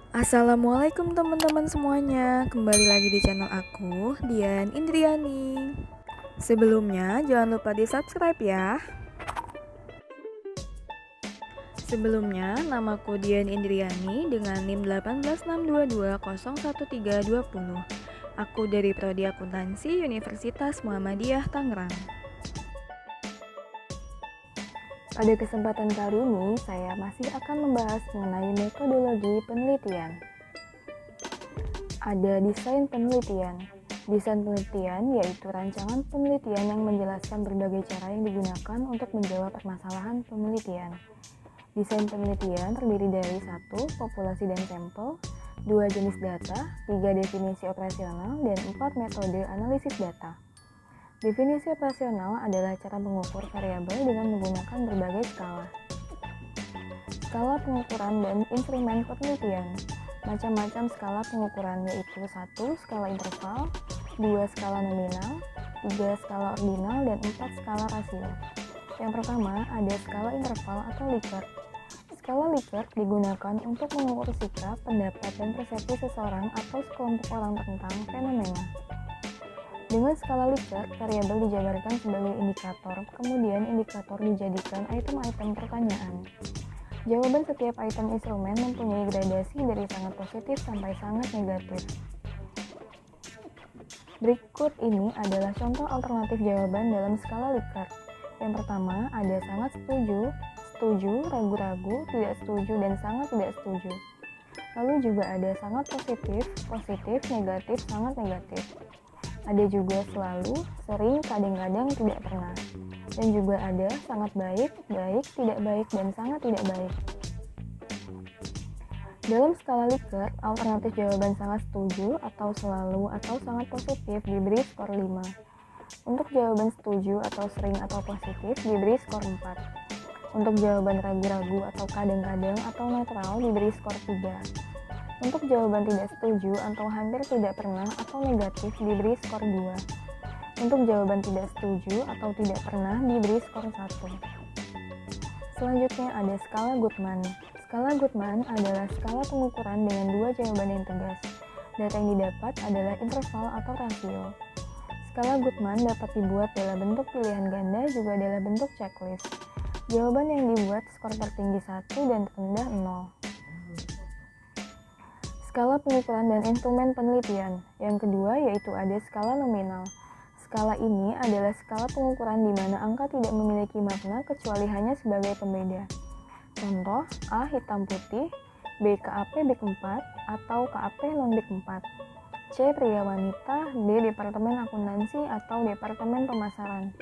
Assalamualaikum teman-teman semuanya. Kembali lagi di channel aku, Dian Indriani. Sebelumnya jangan lupa di-subscribe ya. Sebelumnya, namaku Dian Indriani dengan NIM 18622011320. Aku dari Prodi Akuntansi Universitas Muhammadiyah Tangerang. Pada kesempatan kali ini, saya masih akan membahas mengenai metodologi penelitian. Ada desain penelitian. Desain penelitian yaitu rancangan penelitian yang menjelaskan berbagai cara yang digunakan untuk menjawab permasalahan penelitian. Desain penelitian terdiri dari 1. Populasi dan sampel, 2. Jenis data, 3. Definisi operasional, dan 4. Metode analisis data. Definisi operasional adalah cara mengukur variabel dengan menggunakan berbagai skala. Skala pengukuran dan instrumen penelitian. Macam-macam skala pengukuran yaitu 1. Skala interval, 2. Skala nominal, 3. Skala ordinal, dan 4. Skala rasio. Yang pertama ada skala interval atau Likert. Skala Likert digunakan untuk mengukur sikap, pendapat, dan persepsi seseorang atau sekelompok orang tentang fenomena. Dengan skala Likert, variabel dijabarkan sebagai indikator, kemudian indikator dijadikan item-item pertanyaan. Jawaban setiap item instrumen mempunyai gradasi dari sangat positif sampai sangat negatif. Berikut ini adalah contoh alternatif jawaban dalam skala Likert. Yang pertama ada sangat setuju, setuju, ragu-ragu, tidak setuju, dan sangat tidak setuju. Lalu juga ada sangat positif, positif, negatif, sangat negatif. Ada juga selalu, sering, kadang-kadang, tidak pernah. Dan juga ada sangat baik, baik, tidak baik, dan sangat tidak baik. Dalam skala Likert, alternatif jawaban sangat setuju atau selalu atau sangat positif diberi skor 5. Untuk jawaban setuju atau sering atau positif diberi skor 4. Untuk jawaban ragu-ragu atau kadang-kadang atau netral diberi skor 3. Untuk jawaban tidak setuju atau hampir tidak pernah atau negatif diberi skor 2. Untuk jawaban tidak setuju atau tidak pernah diberi skor 1. Selanjutnya ada skala Goodman. Skala Goodman adalah skala pengukuran dengan dua jawaban yang tegas. Data yang didapat adalah interval atau rasio. Skala Goodman dapat dibuat dalam bentuk pilihan ganda juga dalam bentuk checklist. Jawaban yang dibuat skor tertinggi 1 dan terendah 0. Skala pengukuran dan instrumen penelitian. Yang kedua yaitu ada skala nominal. Skala ini adalah skala pengukuran di mana angka tidak memiliki makna kecuali hanya sebagai pembeda. Contoh, A hitam putih, B KAP BIK 4 atau KAP non BIK 4. C pria wanita, D departemen akuntansi atau departemen pemasaran.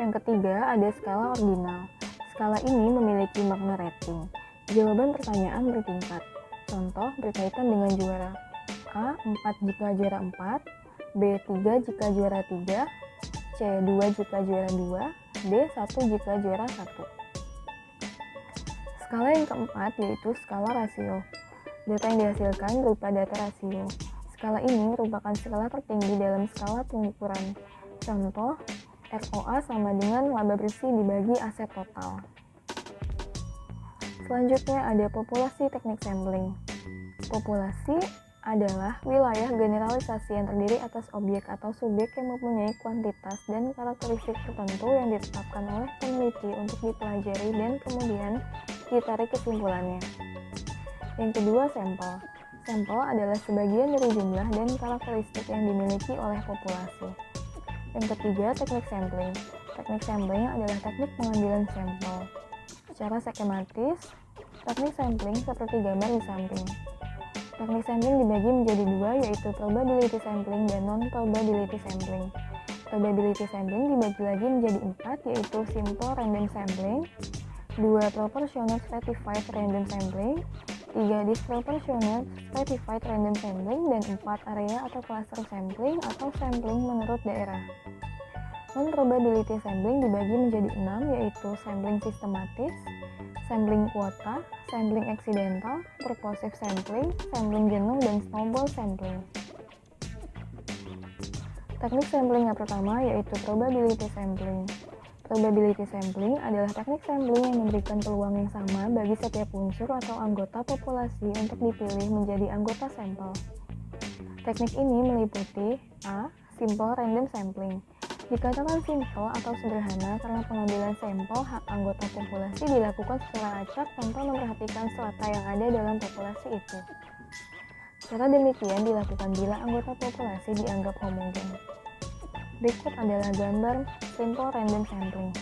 Yang ketiga ada skala ordinal. Skala ini memiliki makna rating. Jawaban pertanyaan bertingkat. Contoh berkaitan dengan juara. A 4 jika juara 4, B 3 jika juara 3, C 2 jika juara 2, D 1 jika juara 1. Skala yang keempat yaitu skala rasio. Data yang dihasilkan berupa data rasio. Skala ini merupakan skala tertinggi dalam skala pengukuran. Contoh, ROA sama dengan laba bersih dibagi aset total. Selanjutnya ada populasi teknik sampling. Populasi adalah wilayah generalisasi yang terdiri atas objek atau subjek yang mempunyai kuantitas dan karakteristik tertentu yang ditetapkan oleh peneliti untuk dipelajari dan kemudian ditarik kesimpulannya. Yang kedua, sampel. Sampel adalah sebagian dari jumlah dan karakteristik yang dimiliki oleh populasi. Yang ketiga, teknik sampling. Teknik sampling adalah teknik pengambilan sampel. Secara skematis, teknik sampling seperti gambar di samping. Teknik sampling dibagi menjadi dua, yaitu probability sampling dan non-probability sampling. Probability sampling dibagi lagi menjadi 4, yaitu simple random sampling, 2 proportional stratified random sampling, 3 disproportionate stratified random sampling, dan 4 area atau cluster sampling atau sampling menurut daerah. Non-probability sampling dibagi menjadi 6, yaitu sampling sistematis, sampling kuota, sampling accidental, purposive sampling, sampling jenuh, dan snowball sampling. Teknik sampling yang pertama yaitu probability sampling. Probability sampling adalah teknik sampling yang memberikan peluang yang sama bagi setiap unsur atau anggota populasi untuk dipilih menjadi anggota sampel. Teknik ini meliputi A. Simple random sampling. Dikatakan simple atau sederhana karena pengambilan sampel hak anggota populasi dilakukan secara acak tanpa memperhatikan strata yang ada dalam populasi itu. Cara demikian dilakukan bila anggota populasi dianggap homogen. Berikut adalah gambar simple random sampling.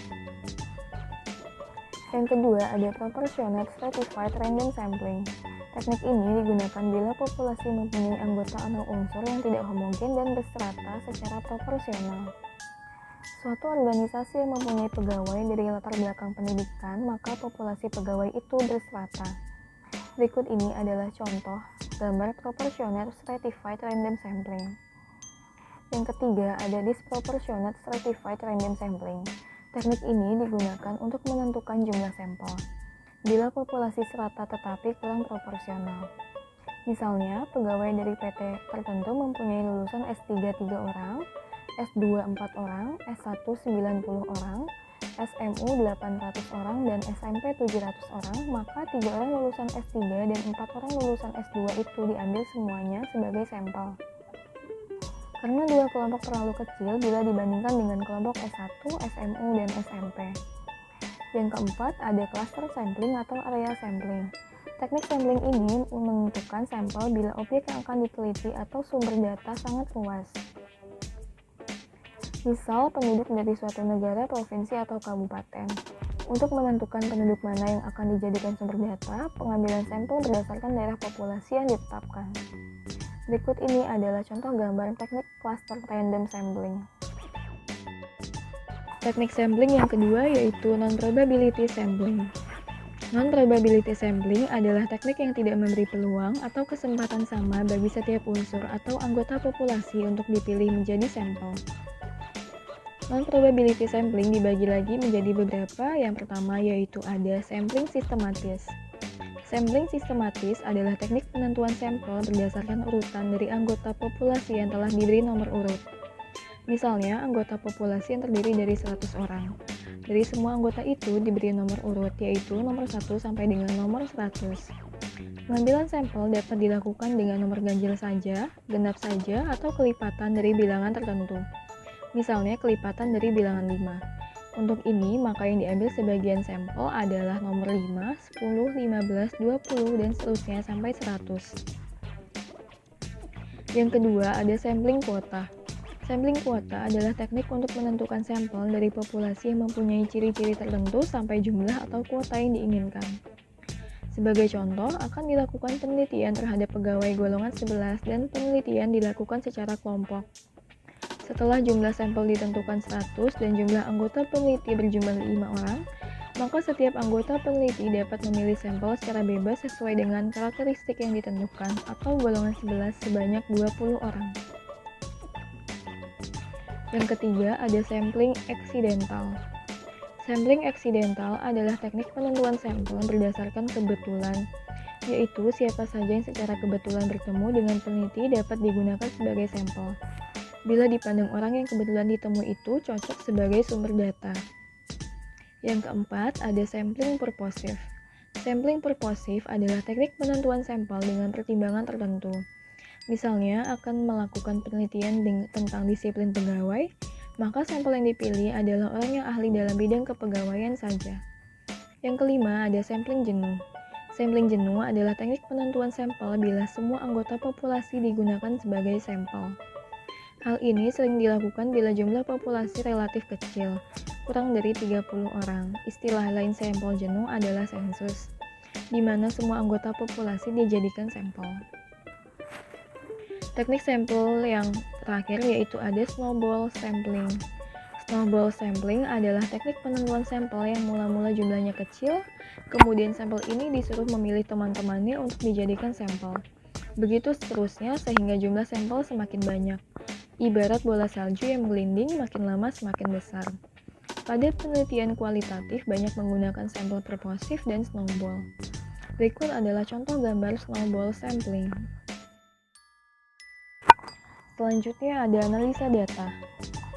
Yang kedua ada proportionate stratified random sampling. Teknik ini digunakan bila populasi mempunyai anggota atau unsur yang tidak homogen dan berstrata secara proporsional. Suatu organisasi yang mempunyai pegawai dari latar belakang pendidikan, maka populasi pegawai itu berstrata. Berikut ini adalah contoh gambar proportionate stratified random sampling. Yang ketiga ada disproportionate stratified random sampling. Teknik ini digunakan untuk menentukan jumlah sampel bila populasi serata tetapi kurang proporsional. Misalnya, pegawai dari PT tertentu mempunyai lulusan S3 3 orang, S2 4 orang, S1 90 orang, SMU 800 orang, dan SMP 700 orang, maka 3 orang lulusan S3 dan 4 orang lulusan S2 itu diambil semuanya sebagai sampel. Karena dua kelompok terlalu kecil bila dibandingkan dengan kelompok S1, SMU, dan SMP. Yang keempat, ada cluster sampling atau area sampling. Teknik sampling ini menentukan sampel bila objek yang akan diteliti atau sumber data sangat luas. Misal, penduduk dari suatu negara, provinsi, atau kabupaten. Untuk menentukan penduduk mana yang akan dijadikan sumber data, pengambilan sampel berdasarkan daerah populasi yang ditetapkan. Berikut ini adalah contoh gambar teknik cluster random sampling. Teknik sampling yang kedua yaitu non-probability sampling. Non-probability sampling adalah teknik yang tidak memberi peluang atau kesempatan sama bagi setiap unsur atau anggota populasi untuk dipilih menjadi sampel. Non-probability sampling dibagi lagi menjadi beberapa. Yang pertama yaitu ada sampling sistematis. Sampling sistematis adalah teknik penentuan sampel berdasarkan urutan dari anggota populasi yang telah diberi nomor urut. Misalnya, anggota populasi yang terdiri dari 100 orang. Dari semua anggota itu diberi nomor urut, yaitu nomor 1 sampai dengan nomor 100. Pengambilan sampel dapat dilakukan dengan nomor ganjil saja, genap saja, atau kelipatan dari bilangan tertentu. Misalnya, kelipatan dari bilangan 5. Untuk ini, maka yang diambil sebagian sampel adalah nomor 5, 10, 15, 20, dan seterusnya sampai 100. Yang kedua, ada sampling kuota. Sampling kuota adalah teknik untuk menentukan sampel dari populasi yang mempunyai ciri-ciri tertentu sampai jumlah atau kuota yang diinginkan. Sebagai contoh, akan dilakukan penelitian terhadap pegawai golongan 11 dan penelitian dilakukan secara kelompok. Setelah jumlah sampel ditentukan 100 dan jumlah anggota peneliti berjumlah 5 orang, maka setiap anggota peneliti dapat memilih sampel secara bebas sesuai dengan karakteristik yang ditentukan atau golongan 11 sebanyak 20 orang. Yang ketiga, ada sampling accidental. Sampling accidental adalah teknik penentuan sampel berdasarkan kebetulan, yaitu siapa saja yang secara kebetulan bertemu dengan peneliti dapat digunakan sebagai sampel. Bila dipandang orang yang kebetulan ditemui itu cocok sebagai sumber data. Yang keempat, ada sampling purposive. Sampling purposive adalah teknik penentuan sampel dengan pertimbangan tertentu. Misalnya, akan melakukan penelitian tentang disiplin pegawai, maka sampel yang dipilih adalah orang yang ahli dalam bidang kepegawaian saja. Yang kelima, ada sampling jenuh. Sampling jenuh adalah teknik penentuan sampel bila semua anggota populasi digunakan sebagai sampel. Hal ini sering dilakukan bila jumlah populasi relatif kecil, kurang dari 30 orang. Istilah lain sampel jenuh adalah sensus, di mana semua anggota populasi dijadikan sampel. Teknik sampel yang terakhir yaitu ada snowball sampling. Snowball sampling adalah teknik penentuan sampel yang mula-mula jumlahnya kecil, kemudian sampel ini disuruh memilih teman-temannya untuk dijadikan sampel. Begitu seterusnya sehingga jumlah sampel semakin banyak. Ibarat bola salju yang menggelinding makin lama semakin besar. Pada penelitian kualitatif banyak menggunakan sampel purposive dan snowball. Berikut adalah contoh gambar snowball sampling. Selanjutnya ada analisa data.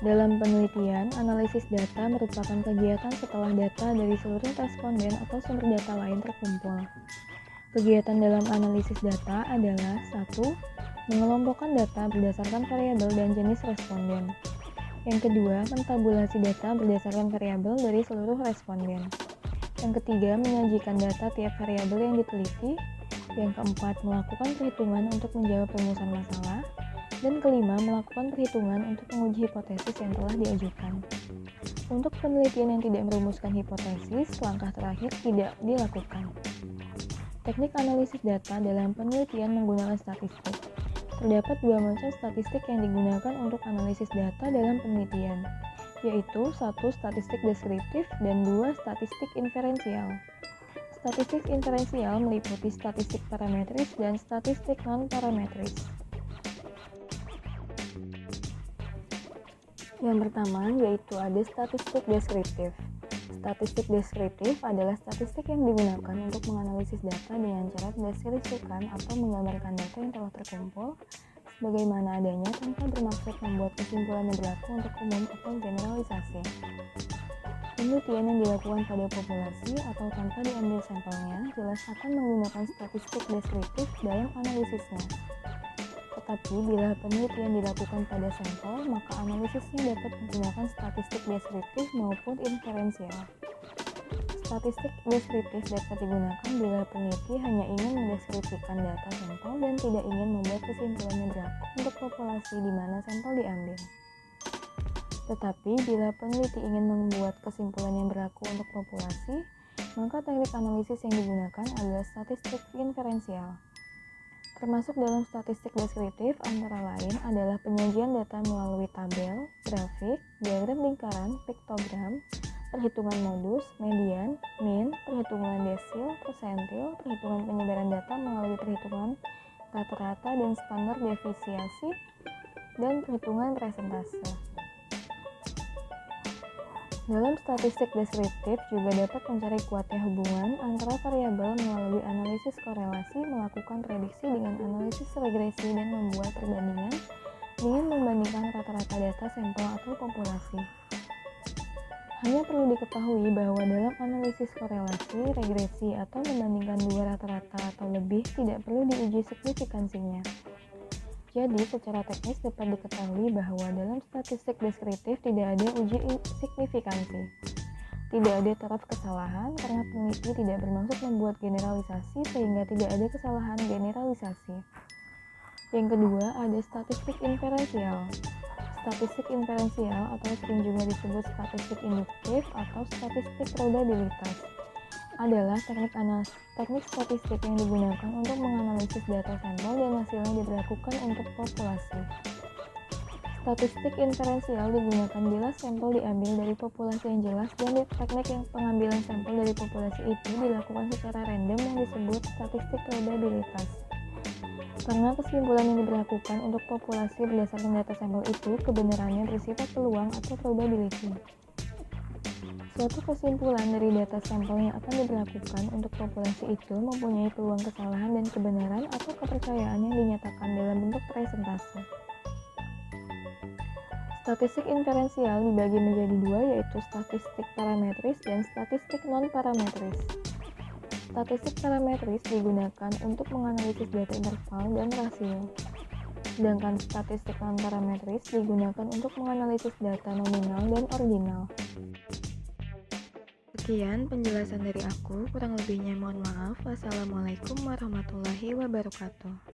Dalam penelitian, analisis data merupakan kegiatan setelah data dari seluruh responden atau sumber data lain terkumpul. Kegiatan dalam analisis data adalah 1. Mengelompokkan data berdasarkan variabel dan jenis responden. Yang kedua, mentabulasi data berdasarkan variabel dari seluruh responden. Yang ketiga, menyajikan data tiap variabel yang diteliti. Yang keempat, melakukan perhitungan untuk menjawab rumusan masalah. Dan kelima, melakukan perhitungan untuk menguji hipotesis yang telah diajukan. Untuk penelitian yang tidak merumuskan hipotesis, langkah terakhir tidak dilakukan. Teknik analisis data dalam penelitian menggunakan statistik. Terdapat dua macam statistik yang digunakan untuk analisis data dalam penelitian, yaitu 1. Statistik deskriptif dan 2. Statistik inferensial. Statistik inferensial meliputi statistik parametris dan statistik non-parametris. Yang pertama yaitu ada statistik deskriptif. Statistik deskriptif adalah statistik yang digunakan untuk menganalisis data dengan cara mendeskripsikan atau menggambarkan data yang telah terkumpul sebagaimana adanya tanpa bermaksud membuat kesimpulan yang berlaku untuk umum atau generalisasi. Penelitian yang dilakukan pada populasi atau tanpa diambil sampelnya jelas akan menggunakan statistik deskriptif dalam analisisnya. Tetapi bila penelitian dilakukan pada sampel, maka analisisnya dapat menggunakan statistik deskriptif maupun inferensial. Statistik deskriptif dapat digunakan bila peneliti hanya ingin mendeskripsikan data sampel dan tidak ingin membuat kesimpulan yang berlaku untuk populasi di mana sampel diambil. Tetapi bila peneliti ingin membuat kesimpulan yang berlaku untuk populasi, maka teknik analisis yang digunakan adalah statistik inferensial. Termasuk dalam statistik deskriptif antara lain adalah penyajian data melalui tabel, grafik, diagram lingkaran, piktogram, perhitungan modus, median, mean, perhitungan desil, persentil, perhitungan penyebaran data melalui perhitungan rata-rata dan standar deviasi, dan perhitungan presentase. Dalam statistik deskriptif juga dapat mencari kuatnya hubungan antara variabel melalui analisis korelasi, melakukan prediksi dengan analisis regresi, dan membuat perbandingan dengan membandingkan rata-rata data sampel atau populasi. Hanya perlu diketahui bahwa dalam analisis korelasi, regresi, atau membandingkan dua rata-rata atau lebih tidak perlu diuji signifikansinya. Jadi, secara teknis dapat diketahui bahwa dalam statistik deskriptif tidak ada uji signifikansi. Tidak ada taraf kesalahan karena peneliti tidak bermaksud membuat generalisasi sehingga tidak ada kesalahan generalisasi. Yang kedua, ada statistik inferensial. Statistik inferensial atau sering juga disebut statistik induktif atau statistik probabilitas adalah teknik statistik yang digunakan untuk menganalisis data sampel dan hasilnya diberlakukan untuk populasi. Statistik inferensial digunakan bila sampel diambil dari populasi yang jelas dan teknik yang pengambilan sampel dari populasi itu dilakukan secara random yang disebut statistik probabilitas. Karena kesimpulan yang diberlakukan untuk populasi berdasarkan data sampel itu kebenarannya bersifat peluang atau probability. Suatu kesimpulan dari data sampel yang akan diberlakukan untuk populasi itu mempunyai peluang kesalahan dan kebenaran atau kepercayaan yang dinyatakan dalam bentuk presentase. Statistik inferensial dibagi menjadi dua, yaitu statistik parametris dan statistik non-parametris. Statistik parametris digunakan untuk menganalisis data interval dan rasio, sedangkan statistik non-parametris digunakan untuk menganalisis data nominal dan ordinal. Sekian penjelasan dari aku, kurang lebihnya mohon maaf. Wassalamualaikum warahmatullahi wabarakatuh.